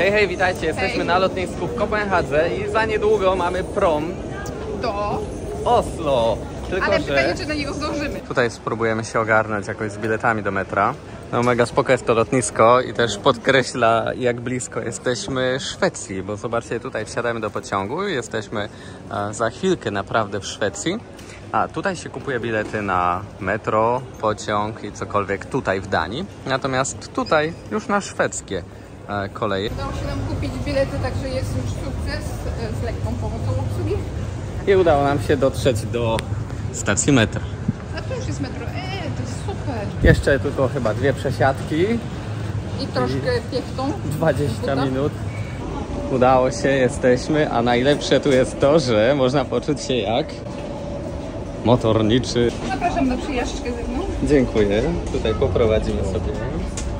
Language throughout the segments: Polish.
Hej, hej, witajcie. Jesteśmy na lotnisku w Kopenhadze i za niedługo mamy prom do Oslo. Tylko, ale że pytanie, czy na niego zdążymy. tutaj spróbujemy się ogarnąć jakoś z biletami do metra. No mega spoko jest to lotnisko i też podkreśla, jak blisko jesteśmy Szwecji, bo zobaczcie, tutaj wsiadamy do pociągu i jesteśmy za chwilkę naprawdę w Szwecji. A tutaj się kupuje bilety na metro, pociąg i cokolwiek tutaj w Danii. Natomiast tutaj już na szwedzkie koleje. Udało się nam kupić bilety, także jest już sukces z lekką pomocą obsługi. I udało nam się dotrzeć do stacji metra. A tu już jest metro. To jest super. Jeszcze tylko chyba 2 przesiadki. I troszkę piechtą. 20 minut. Udało się, jesteśmy, a najlepsze tu jest to, że można poczuć się jak motorniczy. Zapraszam na przyjażdżkę ze mną. Dziękuję. Tutaj poprowadzimy sobie.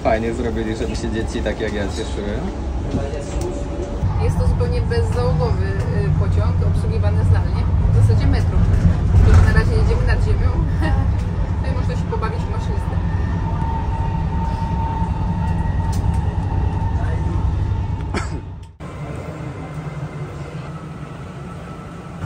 Fajnie zrobili, żeby się dzieci tak jak ja cieszyły. Jest to zupełnie bezzałogowy pociąg, obsługiwany zdalnie. W zasadzie metro. Tylko na razie jedziemy nad ziemią. No i można się pobawić w maszynistę.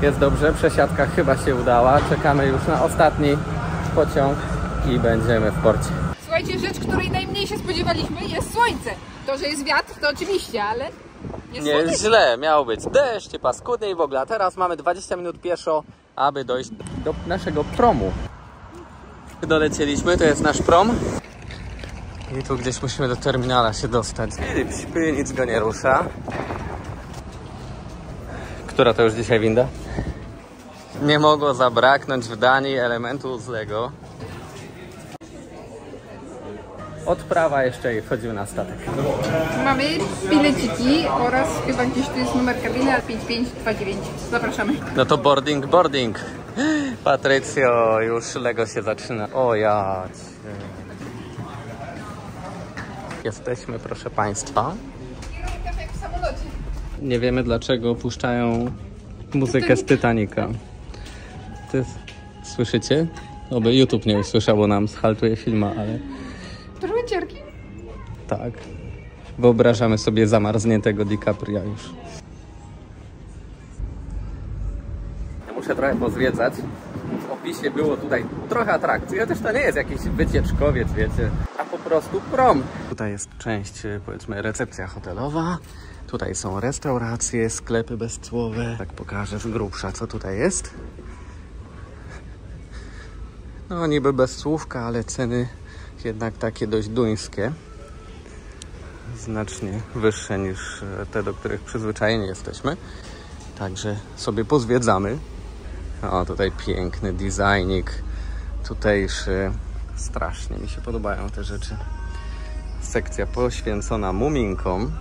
Jest dobrze, przesiadka chyba się udała. Czekamy już na ostatni pociąg i będziemy w porcie. Słuchajcie, rzecz, której najmniej się spodziewaliśmy, jest słońce. To, że jest wiatr, to oczywiście, ale Nie jest źle, miał być deszcz, paskudnie i w ogóle. A teraz mamy 20 minut pieszo, aby dojść do naszego promu. Dolecieliśmy, to jest nasz prom. I tu gdzieś musimy do terminala się dostać. Filip śpi, nic go nie rusza. Która to już dzisiaj winda? Nie mogło zabraknąć w Danii elementu z Lego. Odprawa jeszcze i wchodzimy na statek. mamy bileciki oraz chyba gdzieś tu jest numer kabiny 5529. Zapraszamy. No to boarding, boarding. Patrycjo, już Lego się zaczyna. O ja cię. Jesteśmy, proszę Państwa. Tak jak w samolocie. Nie wiemy dlaczego puszczają muzykę z Titanica. Słyszycie? Oby YouTube nie usłyszał, bo nam schaltuje filma, ale Trochę cierki. tak. Wyobrażamy sobie zamarzniętego DiCapria już. Ja muszę trochę pozwiedzać. W opisie było tutaj trochę atrakcji. Chociaż to nie jest jakiś wycieczkowiec, wiecie, a po prostu prom. Tutaj jest część, powiedzmy, recepcja hotelowa. Tutaj są restauracje, sklepy bezcłowe. Tak pokażę z grubsza, co tutaj jest. No niby bezcłówka, ale ceny jednak takie dość duńskie. Znacznie wyższe niż te, do których przyzwyczajeni jesteśmy. Także sobie pozwiedzamy. O, tutaj piękny designik tutejszy. Strasznie mi się podobają te rzeczy. Sekcja poświęcona muminkom.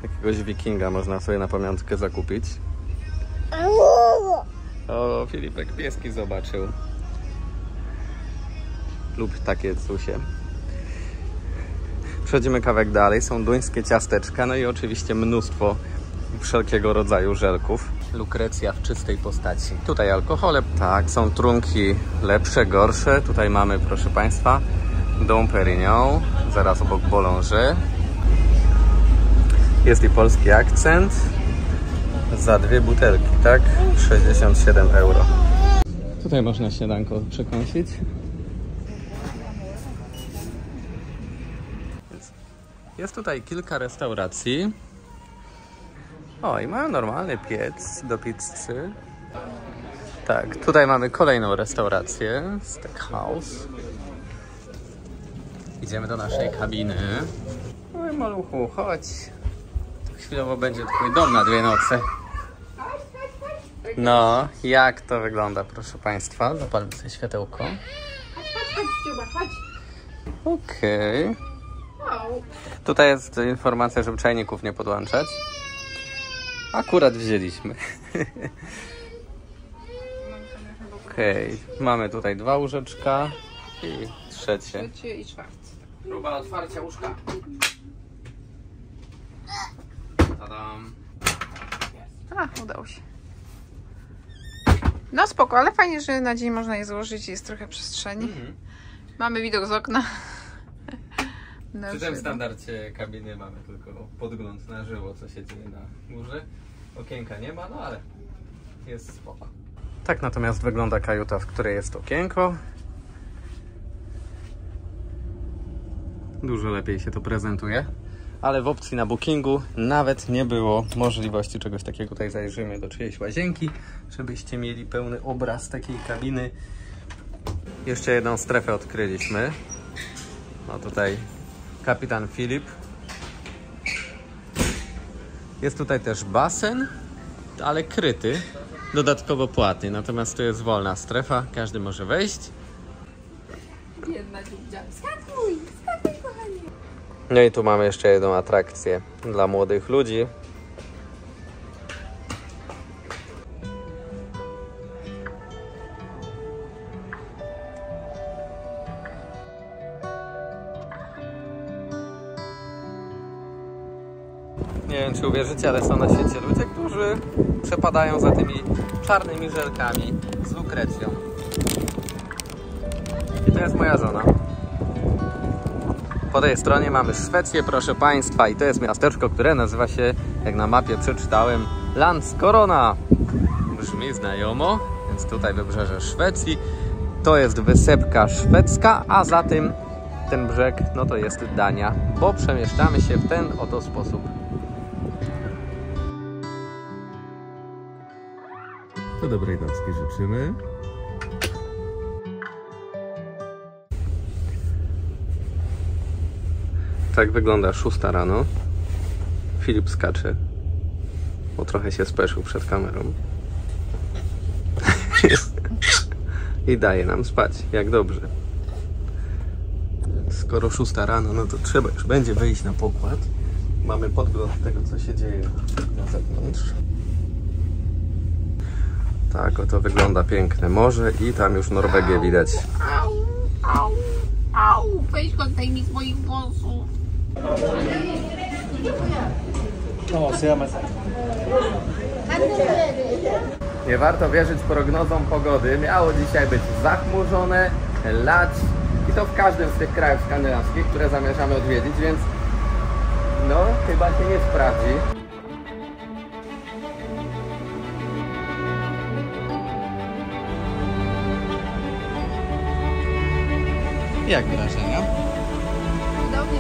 Jakiegoś wikinga można sobie na pamiątkę zakupić. O, Filipek pieski zobaczył. Lub takie cusie. Przechodzimy kawałek dalej. Są duńskie ciasteczka, no i oczywiście mnóstwo wszelkiego rodzaju żelków. Lukrecja w czystej postaci. Tutaj alkohole. Tak, są trunki lepsze, gorsze. Tutaj mamy, proszę Państwa, Dom Perignon. Zaraz obok Boulanger. Jest i polski akcent. Za 2 butelki, tak? 67 euro. Tutaj można śniadanko przekąsić. Jest tutaj kilka restauracji. O, i mają normalny piec do pizzy. Tak, tutaj mamy kolejną restaurację. Steakhouse. Idziemy do naszej kabiny. Oj, maluchu, chodź. Chwilowo będzie twój dom na 2 noce. No, jak to wygląda, proszę Państwa? Zapalmy sobie światełko. Chodź. Okej. Tutaj jest informacja, żeby czajników nie podłączać. Akurat wzięliśmy. Okej. Mamy tutaj 2 łóżeczka i trzecie. Trzecie i czwarte. Próba otwarcia łóżka. Tadam. Udało się. No spoko, ale fajnie, że na dzień można je złożyć i jest trochę przestrzeni. Mamy widok z okna. Przy tym standardzie kabiny mamy tylko podgląd na żywo, co się dzieje na górze. Okienka nie ma, no ale jest spoko. Tak natomiast wygląda kajuta, w której jest okienko. Dużo lepiej się to prezentuje. Ale w opcji na bookingu nawet nie było możliwości czegoś takiego. Tutaj zajrzymy do czyjejś łazienki, żebyście mieli pełny obraz takiej kabiny. Jeszcze jedną strefę odkryliśmy. No tutaj kapitan Filip. Jest tutaj też basen, ale kryty, dodatkowo płatny. Natomiast tu jest wolna strefa, każdy może wejść. Jedna dziubcia. Skakuj, skakuj, kochanie. No i tu mamy jeszcze jedną atrakcję dla młodych ludzi. Nie wiem, czy uwierzycie, ale są na świecie ludzie, którzy przepadają za tymi czarnymi żelkami z lukrecją. I to jest moja żona. Po tej stronie mamy Szwecję, proszę Państwa, i to jest miasteczko, które nazywa się, jak na mapie przeczytałem, Landskrona. Brzmi znajomo, więc tutaj wybrzeże Szwecji. To jest wysepka szwedzka, a za tym ten brzeg, no to jest Dania, bo przemieszczamy się w ten oto sposób. To dobrej nocki życzymy. Tak wygląda 6 rano. Filip skacze, bo trochę się speszył przed kamerą. I daje nam spać, jak dobrze. Skoro 6 rano, no to trzeba już będzie wyjść na pokład. Mamy podgląd tego, co się dzieje na zewnątrz. Tak, oto wygląda piękne morze i tam już Norwegię widać. Au, au, au, weź kątaj mi z moich włosów. Nie warto wierzyć prognozom pogody. Miało dzisiaj być zachmurzone, lać i to w każdym z tych krajów skandynawskich, które zamierzamy odwiedzić, więc no chyba się nie sprawdzi. Jak wrażenia? Cudownie.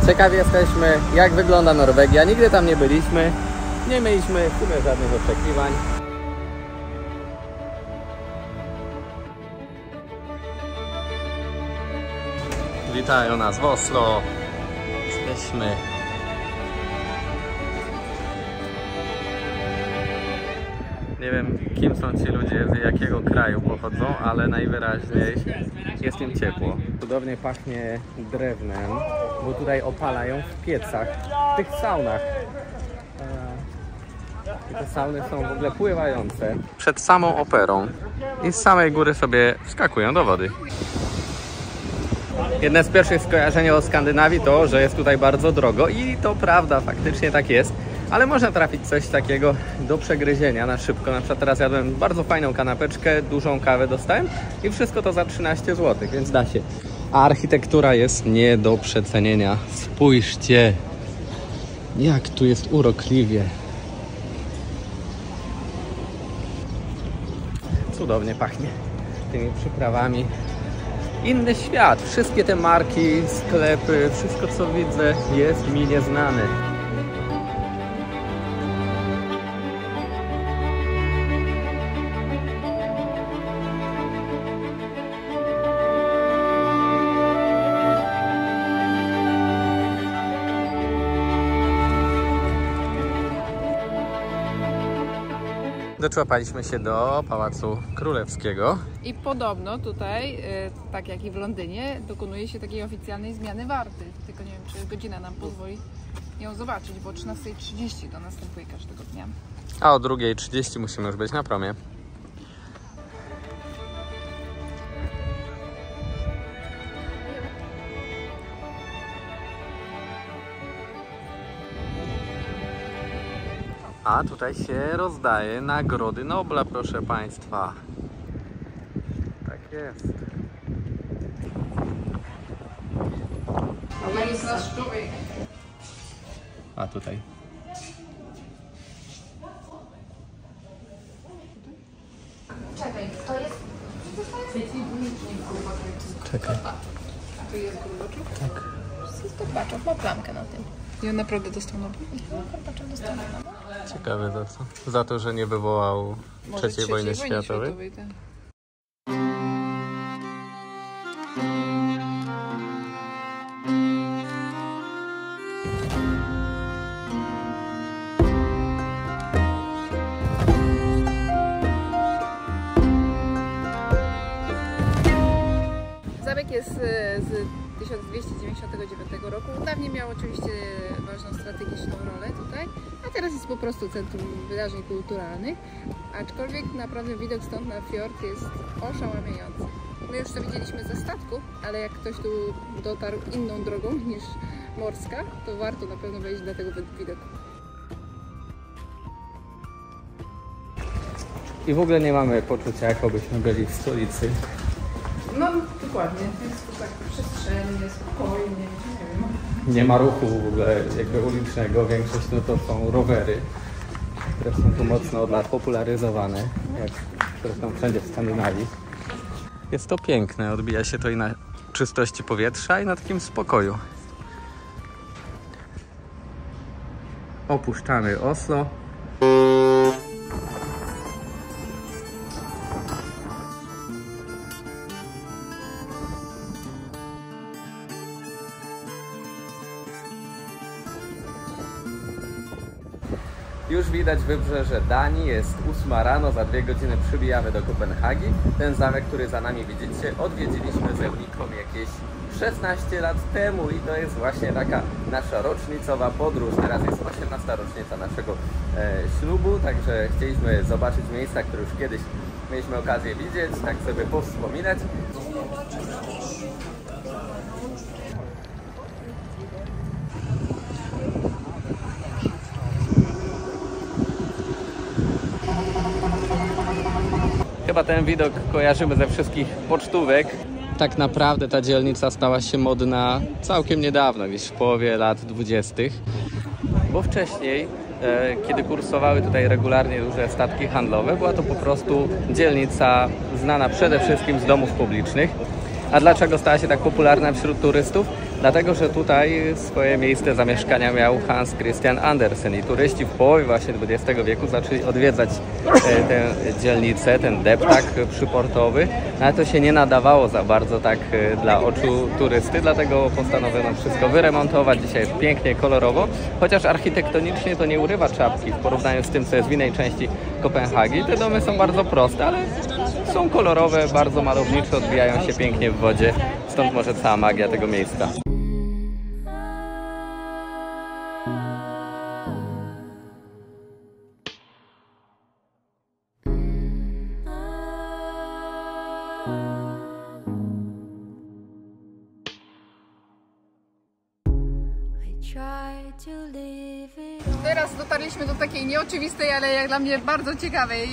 Ciekawi jesteśmy, jak wygląda Norwegia. Nigdy tam nie byliśmy. Nie mieliśmy w sumie żadnych oczekiwań. Witają nas w Oslo. Jesteśmy. Nie wiem, kim są ci ludzie, z jakiego kraju pochodzą, ale najwyraźniej jest im ciepło. Cudownie pachnie drewnem, bo tutaj opalają w piecach, w tych saunach. I te sauny są w ogóle pływające. Przed samą operą i z samej góry sobie wskakują do wody. Jedne z pierwszych skojarzeń o Skandynawii to, że jest tutaj bardzo drogo i to prawda, faktycznie tak jest. Ale można trafić coś takiego do przegryzienia na szybko. Na przykład teraz jadłem bardzo fajną kanapeczkę, dużą kawę dostałem i wszystko to za 13 zł, więc da się. A architektura jest nie do przecenienia. Spójrzcie, jak tu jest urokliwie. Cudownie pachnie tymi przyprawami. Inny świat. Wszystkie te marki, sklepy, wszystko co widzę jest mi nieznane. Doczłapaliśmy się do Pałacu Królewskiego. I podobno tutaj, tak jak i w Londynie, dokonuje się takiej oficjalnej zmiany warty. Tylko nie wiem, czy godzina nam pozwoli ją zobaczyć, bo o 13:30 to następuje każdego dnia. A o 2:30 musimy już być na promie. A tutaj się rozdaje Nagrody Nobla, proszę Państwa. Tak jest. A jest nasz człowiek. A tutaj. Czekaj, to jest... Czekaj. A tu jest Gorbaczov? Tak. To jest Gorbaczov, ma plamkę na tym. I on naprawdę dostał Nobel. Gorbaczov dostał Nobel. Ciekawe za co? Za to, że nie wywołał III wojny światowej. Tak. Zabieg jest z 1299 roku. Dawniej miał oczywiście ważną strategiczną rolę tutaj, a teraz jest po prostu centrum wydarzeń kulturalnych. Aczkolwiek naprawdę widok stąd na fiord jest oszałamiający. My już to widzieliśmy ze statku, ale jak ktoś tu dotarł inną drogą niż morska, to warto na pewno wejść dla tego widoku. I w ogóle nie mamy poczucia, jakobyśmy byli w stolicy. No dokładnie, jest to tak przestrzennie, spokojnie, nie wiem. Nie ma ruchu w ogóle jakby ulicznego, większość no to są rowery, które są tu mocno od lat popularyzowane, jak zresztą wszędzie w Skandynawii. Jest to piękne, odbija się to i na czystości powietrza, i na takim spokoju. Opuszczamy Oslo. Już widać wybrzeże Danii, jest 8 rano, za 2 godziny przybijamy do Kopenhagi. Ten zamek, który za nami widzicie, odwiedziliśmy z Euniką jakieś 16 lat temu i to jest właśnie taka nasza rocznicowa podróż. Teraz jest 18. rocznica naszego ślubu, także chcieliśmy zobaczyć miejsca, które już kiedyś mieliśmy okazję widzieć, tak sobie powspominać. Chyba ten widok kojarzymy ze wszystkich pocztówek. Tak naprawdę ta dzielnica stała się modna całkiem niedawno, gdzieś w połowie lat 20. Bo wcześniej, kiedy kursowały tutaj regularnie duże statki handlowe, była to po prostu dzielnica znana przede wszystkim z domów publicznych. A dlaczego stała się tak popularna wśród turystów? Dlatego, że tutaj swoje miejsce zamieszkania miał Hans Christian Andersen i turyści w połowie właśnie XX wieku zaczęli odwiedzać tę dzielnicę, ten deptak przyportowy, ale to się nie nadawało za bardzo tak dla oczu turysty, dlatego postanowiono wszystko wyremontować. Dzisiaj jest pięknie, kolorowo, chociaż architektonicznie to nie urywa czapki w porównaniu z tym, co jest w innej części Kopenhagi. Te domy są bardzo proste, ale są kolorowe, bardzo malownicze, odbijają się pięknie w wodzie, stąd może cała magia tego miejsca. Teraz dotarliśmy do takiej nieoczywistej, ale jak dla mnie bardzo ciekawej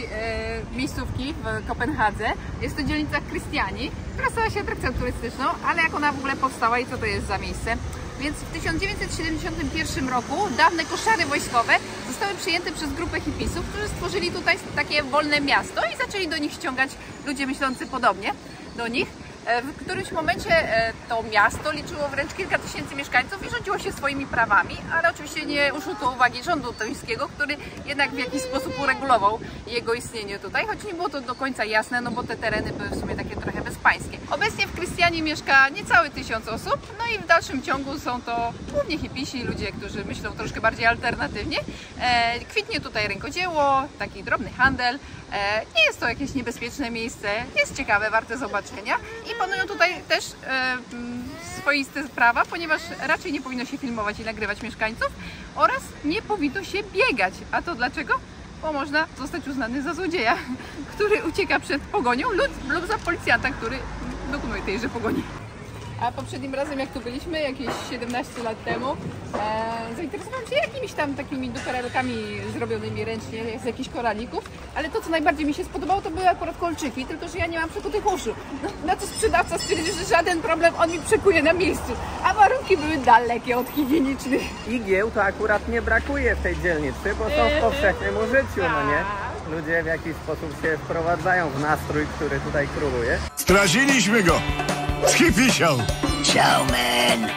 miejscówki w Kopenhadze. Jest to dzielnica Christiani, która stała się atrakcją turystyczną, ale jak ona w ogóle powstała i co to jest za miejsce? Więc w 1971 roku dawne koszary wojskowe zostały przyjęte przez grupę hipisów, którzy stworzyli tutaj takie wolne miasto i zaczęli do nich ściągać ludzie myślący podobnie do nich. W którymś momencie to miasto liczyło wręcz kilka tysięcy mieszkańców i rządziło się swoimi prawami, ale oczywiście nie uszło uwagi rządu tońskiego, który jednak w jakiś sposób uregulował jego istnienie tutaj, choć nie było to do końca jasne, no bo te tereny były w sumie takie trochę bezpańskie. Obecnie w Christiani mieszka niecały 1000 osób, no i w dalszym ciągu są to głównie hipisi, ludzie, którzy myślą troszkę bardziej alternatywnie. Kwitnie tutaj rękodzieło, taki drobny handel. Nie jest to jakieś niebezpieczne miejsce, jest ciekawe, warte zobaczenia i panują tutaj też swoiste prawa, ponieważ raczej nie powinno się filmować i nagrywać mieszkańców oraz nie powinno się biegać. A to dlaczego? Bo można zostać uznany za złodzieja, który ucieka przed pogonią lub za policjanta, który dokonuje tejże pogoni. A poprzednim razem jak tu byliśmy, jakieś 17 lat temu, zainteresowałam się jakimiś tam takimi duperelkami zrobionymi ręcznie z jakichś koralików, ale to co najbardziej mi się spodobało to były akurat kolczyki, tylko że ja nie mam przekutych uszu. No, na co sprzedawca stwierdził, że żaden problem, on mi przekuje na miejscu, a warunki były dalekie od higienicznych. Igieł to akurat nie brakuje w tej dzielnicy, bo są w powszechnym użyciu, no nie? Ludzie w jakiś sposób się wprowadzają w nastrój, który tutaj króluje. Straciliśmy go! Skipisiał! Ciao, man!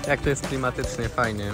Jak to jest klimatycznie, fajnie.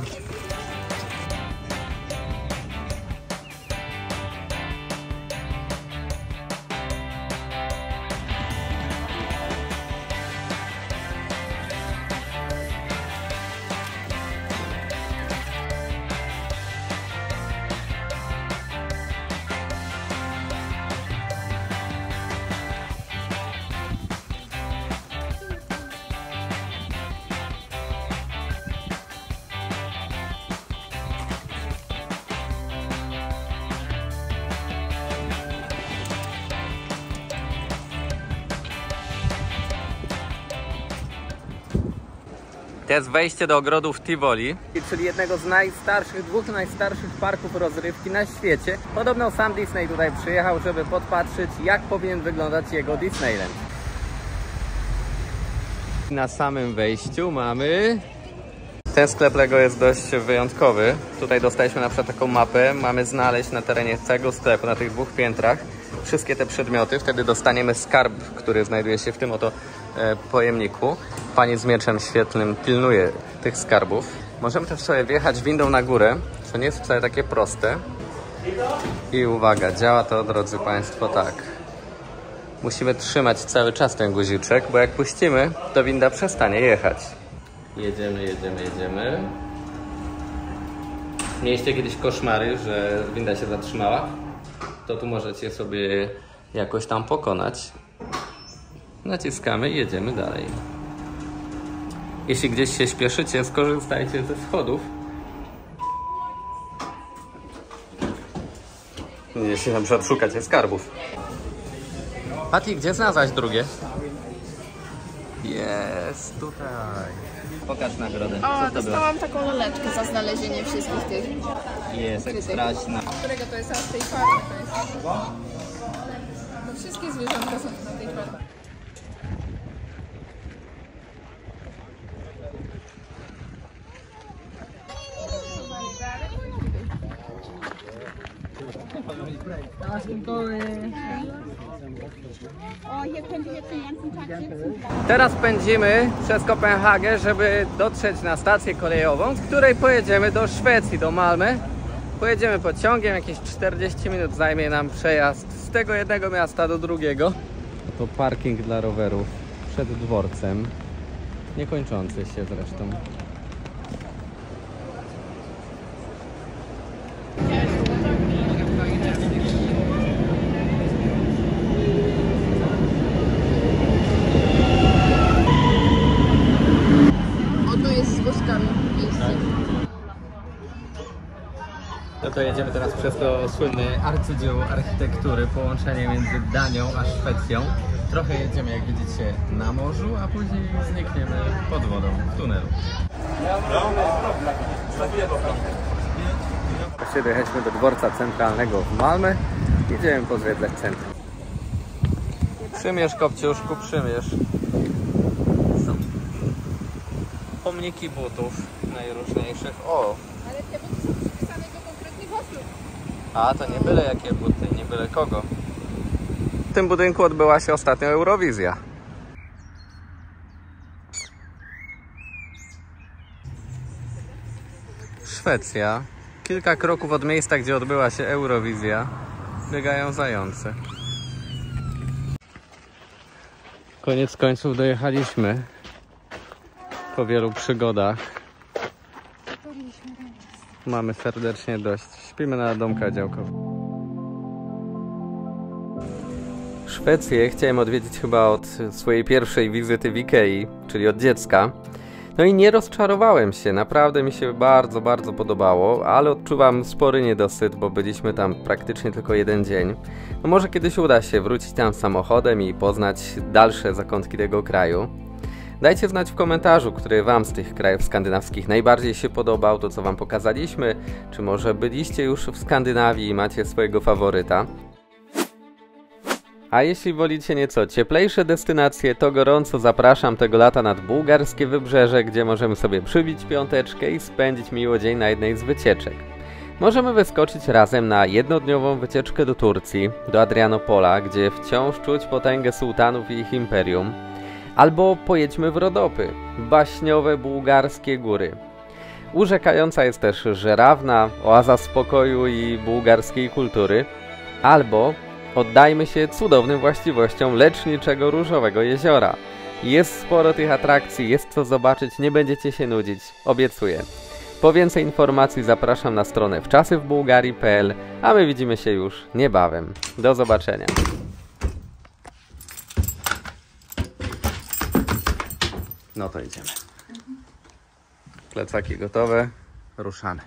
To jest wejście do ogrodów Tivoli, czyli jednego z dwóch najstarszych parków rozrywki na świecie. Podobno sam Disney tutaj przyjechał, żeby podpatrzeć, jak powinien wyglądać jego Disneyland. Na samym wejściu mamy... Ten sklep Lego jest dość wyjątkowy. Tutaj dostaliśmy na przykład taką mapę. Mamy znaleźć na terenie całego sklepu, na tych 2 piętrach, wszystkie te przedmioty. Wtedy dostaniemy skarb, który znajduje się w tym oto pojemniku. Pani z mieczem świetlnym pilnuje tych skarbów. Możemy też sobie wjechać windą na górę, co nie jest wcale takie proste. I uwaga, działa to, drodzy Państwo, tak. Musimy trzymać cały czas ten guziczek, bo jak puścimy, to winda przestanie jechać. Jedziemy, jedziemy, jedziemy. Mieliście kiedyś koszmary, że winda się zatrzymała? To tu możecie sobie jakoś tam pokonać. Naciskamy i jedziemy dalej. Jeśli gdzieś się śpieszycie, skorzystajcie ze schodów. Jeśli na przykład szukacie skarbów. Patty, gdzie znalazłaś drugie? Jest tutaj. Pokaż nagrodę. O, dostałam taką laleczkę za znalezienie wszystkich tych. Jest ekstraśna. Którego to jest z tej farmy? To jest... No, wszystkie zwierzątka są na tej farmie. Teraz pędzimy przez Kopenhagę, żeby dotrzeć na stację kolejową, z której pojedziemy do Szwecji, do Malmö. Pojedziemy pociągiem, jakieś 40 minut zajmie nam przejazd z tego jednego miasta do drugiego. To parking dla rowerów przed dworcem, niekończący się zresztą. No to jedziemy teraz przez to słynne arcydzieło architektury, połączenie między Danią a Szwecją. Trochę jedziemy, jak widzicie, na morzu, a później znikniemy pod wodą w tunelu. Właśnie dojechaliśmy do dworca centralnego w Malmö. Jedziemy pozwiedzać centrum. Przymierz, Kopciuszku, przymierz. Są pomniki butów najróżniejszych. O! Ale te buty są przypisane do konkretnych osób. A, to nie byle jakie buty, nie byle kogo. W tym budynku odbyła się ostatnio Eurowizja. Szwecja. Kilka kroków od miejsca, gdzie odbyła się Eurowizja, biegają zające. Koniec końców dojechaliśmy po wielu przygodach. Mamy serdecznie dość. Śpimy na domkach działkowych. Szwecję chciałem odwiedzić chyba od swojej pierwszej wizyty w Ikei, czyli od dziecka. No i nie rozczarowałem się, naprawdę mi się bardzo, bardzo podobało, ale odczuwam spory niedosyt, bo byliśmy tam praktycznie tylko jeden dzień. No może kiedyś uda się wrócić tam samochodem i poznać dalsze zakątki tego kraju. Dajcie znać w komentarzu, który Wam z tych krajów skandynawskich najbardziej się podobał, to co Wam pokazaliśmy, czy może byliście już w Skandynawii i macie swojego faworyta. A jeśli wolicie nieco cieplejsze destynacje, to gorąco zapraszam tego lata nad bułgarskie wybrzeże, gdzie możemy sobie przybić piąteczkę i spędzić miło dzień na jednej z wycieczek. Możemy wyskoczyć razem na jednodniową wycieczkę do Turcji, do Adrianopola, gdzie wciąż czuć potęgę sułtanów i ich imperium. Albo pojedźmy w Rodopy, baśniowe bułgarskie góry. Urzekająca jest też Żerawna, oaza spokoju i bułgarskiej kultury. Albo oddajmy się cudownym właściwościom leczniczego Różowego Jeziora. Jest sporo tych atrakcji, jest co zobaczyć, nie będziecie się nudzić, obiecuję. Po więcej informacji zapraszam na stronę wczasywbułgarii.pl, a my widzimy się już niebawem. Do zobaczenia. No to idziemy. Plecaki gotowe, ruszamy.